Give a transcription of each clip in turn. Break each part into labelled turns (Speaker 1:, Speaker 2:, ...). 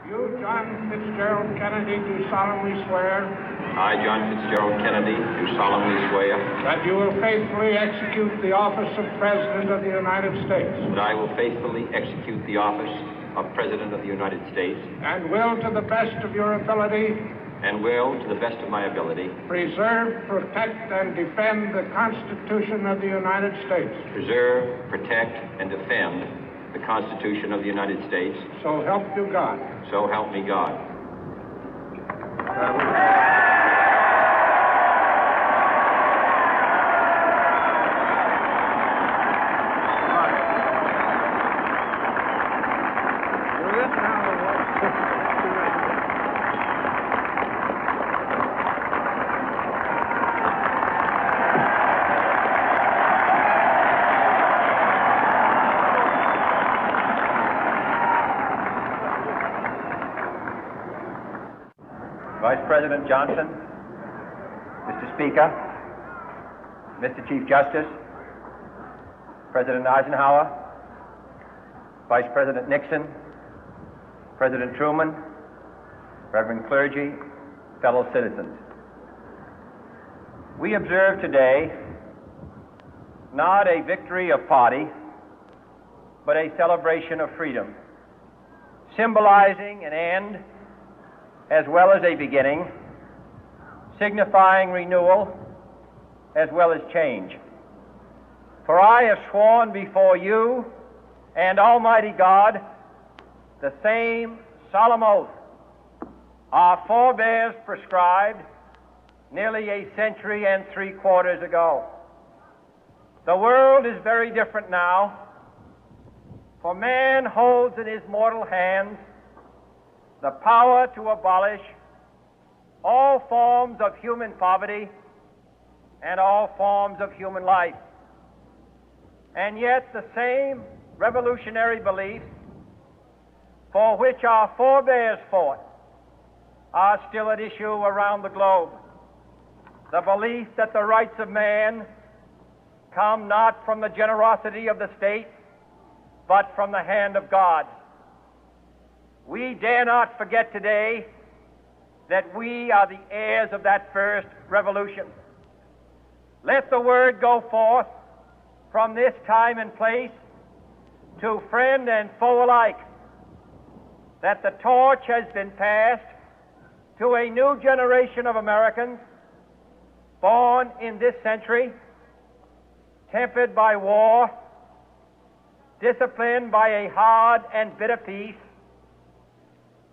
Speaker 1: You, John Fitzgerald Kennedy, do solemnly swear.
Speaker 2: I, John Fitzgerald Kennedy, do solemnly swear.
Speaker 1: That you will faithfully execute the office of President of the United States.
Speaker 2: That I will faithfully execute the office of President of the United States.
Speaker 1: And will, to the best of your ability.
Speaker 2: And will, to the best of my ability.
Speaker 1: Preserve, protect, and defend the Constitution of the United States.
Speaker 2: Preserve, protect, and defend the Constitution of the United States.
Speaker 1: So help you God.
Speaker 2: So help me God.
Speaker 3: Vice President Johnson, Mr. Speaker, Mr. Chief Justice, President Eisenhower, Vice President Nixon, President Truman, Reverend clergy, fellow citizens. We observe today not a victory of party, but a celebration of freedom, symbolizing an end as well as a beginning, signifying renewal as well as change. For I have sworn before you and Almighty God the same solemn oath our forebears prescribed nearly a century and 3/4 ago. The world is very different now, for man holds in his mortal hands the power to abolish all forms of human poverty and all forms of human life. And yet the same revolutionary beliefs for which our forebears fought are still at issue around the globe. The belief that the rights of man come not from the generosity of the state, but from the hand of God. We dare not forget today that we are the heirs of that first revolution. Let the word go forth from this time and place to friend and foe alike that the torch has been passed to a new generation of Americans born in this century, tempered by war, disciplined by a hard and bitter peace,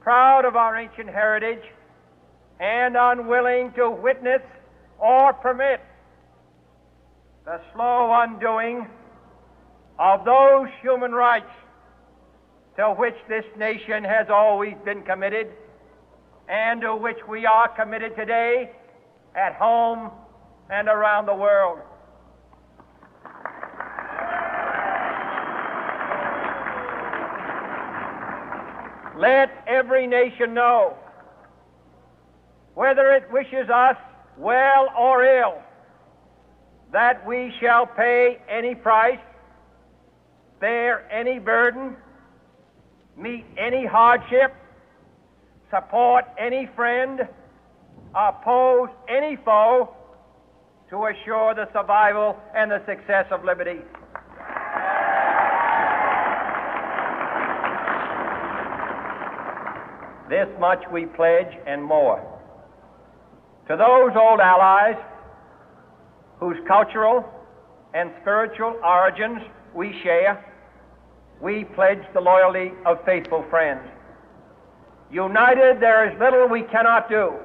Speaker 3: proud of our ancient heritage, and unwilling to witness or permit the slow undoing of those human rights to which this nation has always been committed and to which we are committed today at home and around the world. Let every nation know, whether it wishes us well or ill, that we shall pay any price, bear any burden, meet any hardship, support any friend, oppose any foe to assure the survival and the success of liberty. This much we pledge and more. To those old allies whose cultural and spiritual origins we share, we pledge the loyalty of faithful friends. United, there is little we cannot do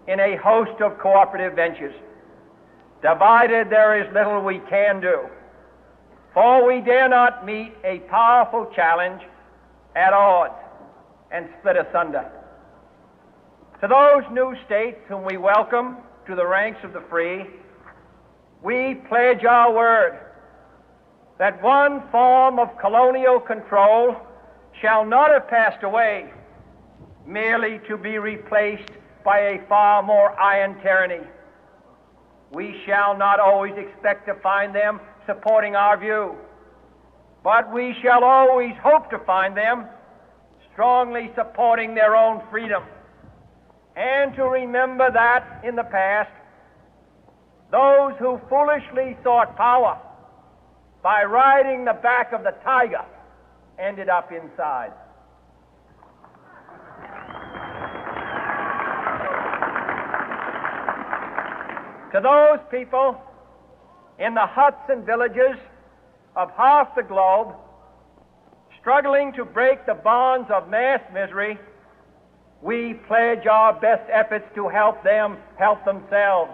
Speaker 3: in a host of cooperative ventures. Divided, there is little we can do, for we dare not meet a powerful challenge at odds and split asunder. To those new states whom we welcome to the ranks of the free, we pledge our word that one form of colonial control shall not have passed away merely to be replaced by a far more iron tyranny. We shall not always expect to find them supporting our view, but we shall always hope to find them strongly supporting their own freedom, and to remember that in the past, those who foolishly sought power by riding the back of the tiger ended up inside. To those people in the huts and villages of half the globe struggling to break the bonds of mass misery, we pledge our best efforts to help them help themselves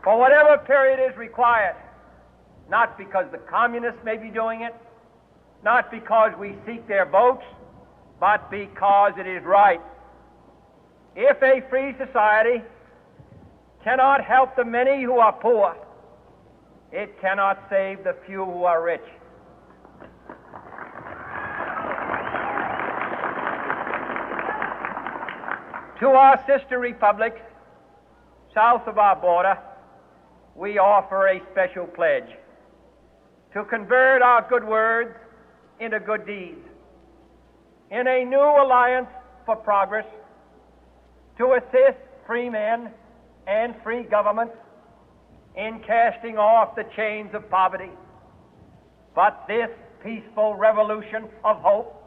Speaker 3: for whatever period is required, not because the communists may be doing it, not because we seek their votes, but because it is right. If a free society cannot help the many who are poor, it cannot save the few who are rich. To our sister republics south of our border, we offer a special pledge to convert our good words into good deeds, in a new alliance for progress, to assist free men and free governments in casting off the chains of poverty. But this peaceful revolution of hope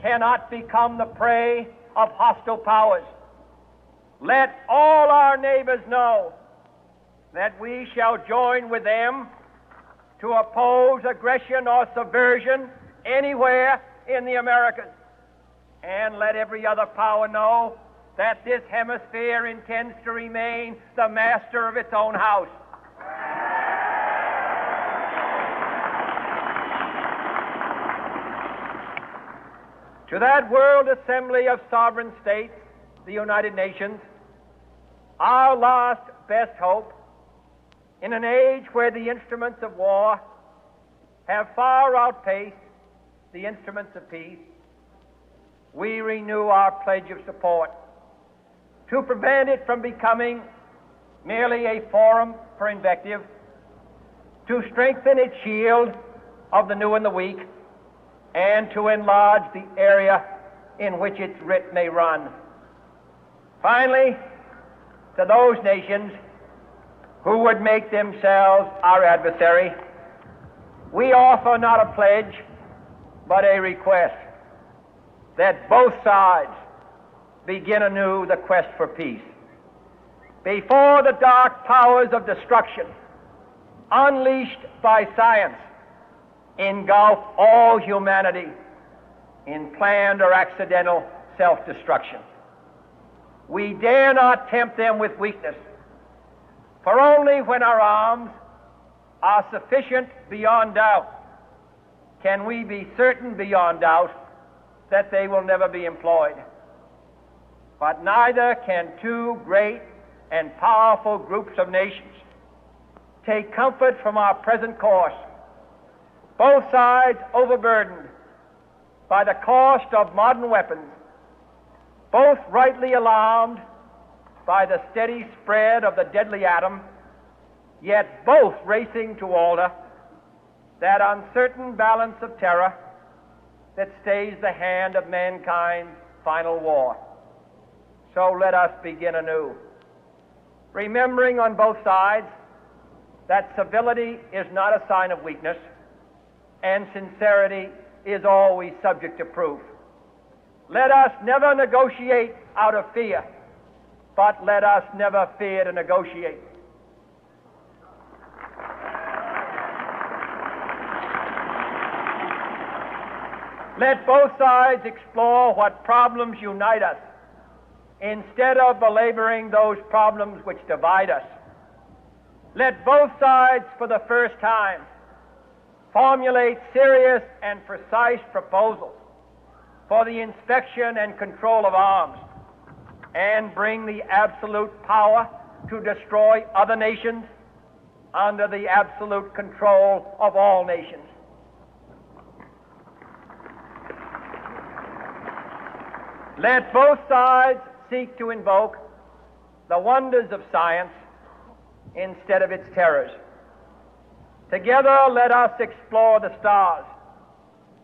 Speaker 3: cannot become the prey of hostile powers. Let all our neighbors know that we shall join with them to oppose aggression or subversion anywhere in the Americas. And let every other power know that this hemisphere intends to remain the master of its own house. To that World Assembly of Sovereign States, the United Nations, our last best hope, in an age where the instruments of war have far outpaced the instruments of peace, we renew our pledge of support to prevent it from becoming merely a forum for invective, to strengthen its shield of the new and the weak, and to enlarge the area in which its writ may run. Finally, to those nations who would make themselves our adversary, we offer not a pledge, but a request that both sides begin anew the quest for peace. Before the dark powers of destruction, unleashed by science, engulf all humanity in planned or accidental self-destruction, we dare not tempt them with weakness, for only when our arms are sufficient beyond doubt can we be certain beyond doubt that they will never be employed. But neither can two great and powerful groups of nations take comfort from our present course, both sides overburdened by the cost of modern weapons, both rightly alarmed by the steady spread of the deadly atom, yet both racing to alter that uncertain balance of terror that stays the hand of mankind's final war. So let us begin anew, remembering on both sides that civility is not a sign of weakness, and sincerity is always subject to proof. Let us never negotiate out of fear, but let us never fear to negotiate. Let both sides explore what problems unite us, instead of belaboring those problems which divide us. Let both sides, for the first time, formulate serious and precise proposals for the inspection and control of arms, and bring the absolute power to destroy other nations under the absolute control of all nations. Let both sides seek to invoke the wonders of science instead of its terrors. Together, let us explore the stars,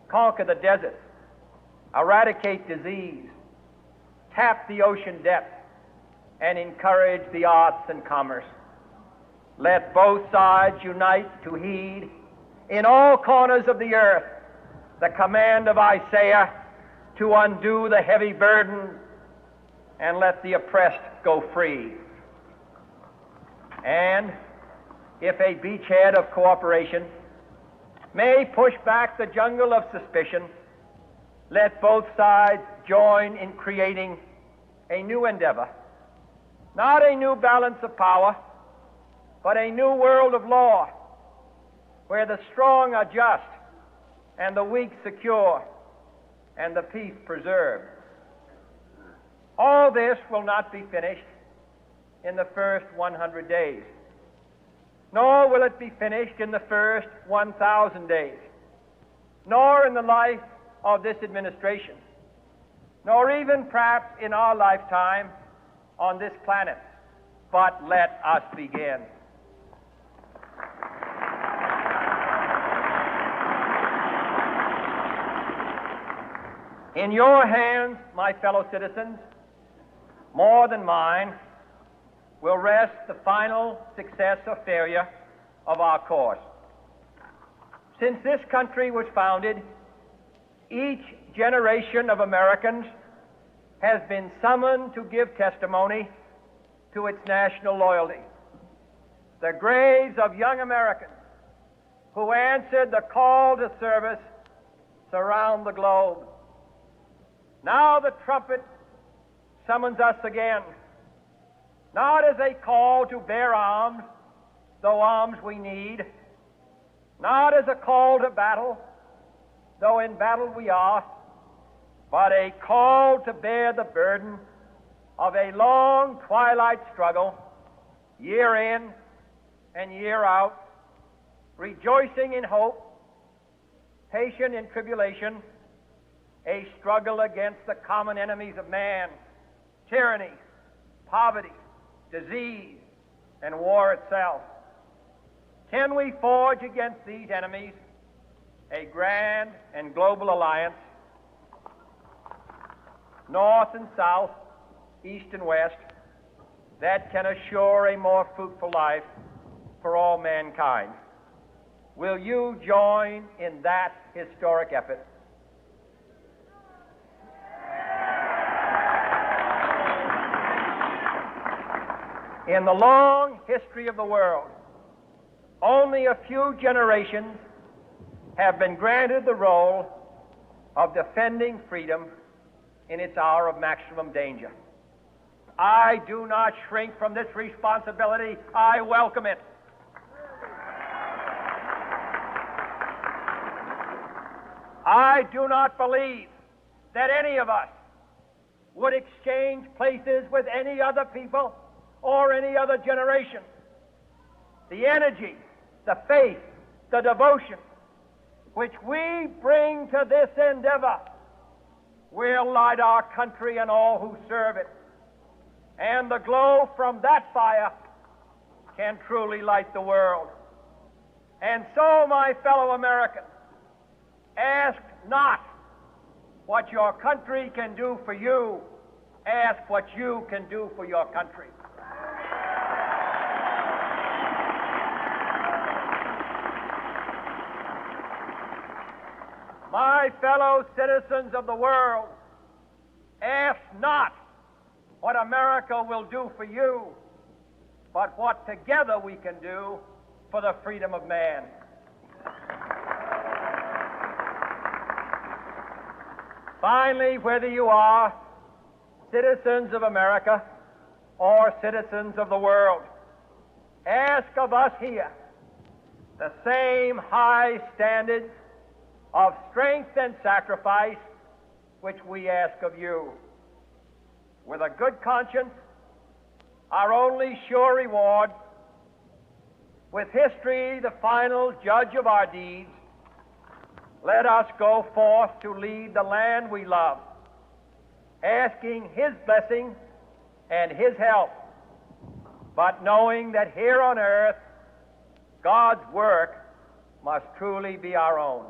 Speaker 3: conquer the deserts, eradicate disease, tap the ocean depths, and encourage the arts and commerce. Let both sides unite to heed in all corners of the earth the command of Isaiah to undo the heavy burden and let the oppressed go free. And if a beachhead of cooperation may push back the jungle of suspicion, let both sides join in creating a new endeavor, not a new balance of power, but a new world of law, where the strong are just and the weak secure and the peace preserved. All this will not be finished in the first 100 days, nor will it be finished in the first 1,000 days, nor in the life of this administration, nor even perhaps in our lifetime on this planet. But let us begin. In your hands, my fellow citizens, more than mine, will rest the final success or failure of our course. Since this country was founded, each generation of Americans has been summoned to give testimony to its national loyalty. The graves of young Americans who answered the call to service surround the globe. Now the trumpet summons us again, not as a call to bear arms, though arms we need, not as a call to battle, though in battle we are, but a call to bear the burden of a long twilight struggle, year in and year out, rejoicing in hope, patient in tribulation, a struggle against the common enemies of man, tyranny, poverty, disease, and war itself. Can we forge against these enemies a grand and global alliance, north and south, east and west, that can assure a more fruitful life for all mankind? Will you join in that historic effort? In the long history of the world, only a few generations have been granted the role of defending freedom in its hour of maximum danger. I do not shrink from this responsibility. I welcome it. I do not believe that any of us would exchange places with any other people or any other generation. The energy, the faith, the devotion which we bring to this endeavor will light our country and all who serve it. And the glow from that fire can truly light the world. And so, my fellow Americans, ask not what your country can do for you, ask what you can do for your country. My fellow citizens of the world, ask not what America will do for you, but what together we can do for the freedom of man. Finally, whether you are citizens of America or citizens of the world, ask of us here the same high standards of strength and sacrifice which we ask of you. With a good conscience, our only sure reward, with history the final judge of our deeds, let us go forth to lead the land we love, asking His blessing and His help, but knowing that here on earth God's work must truly be our own.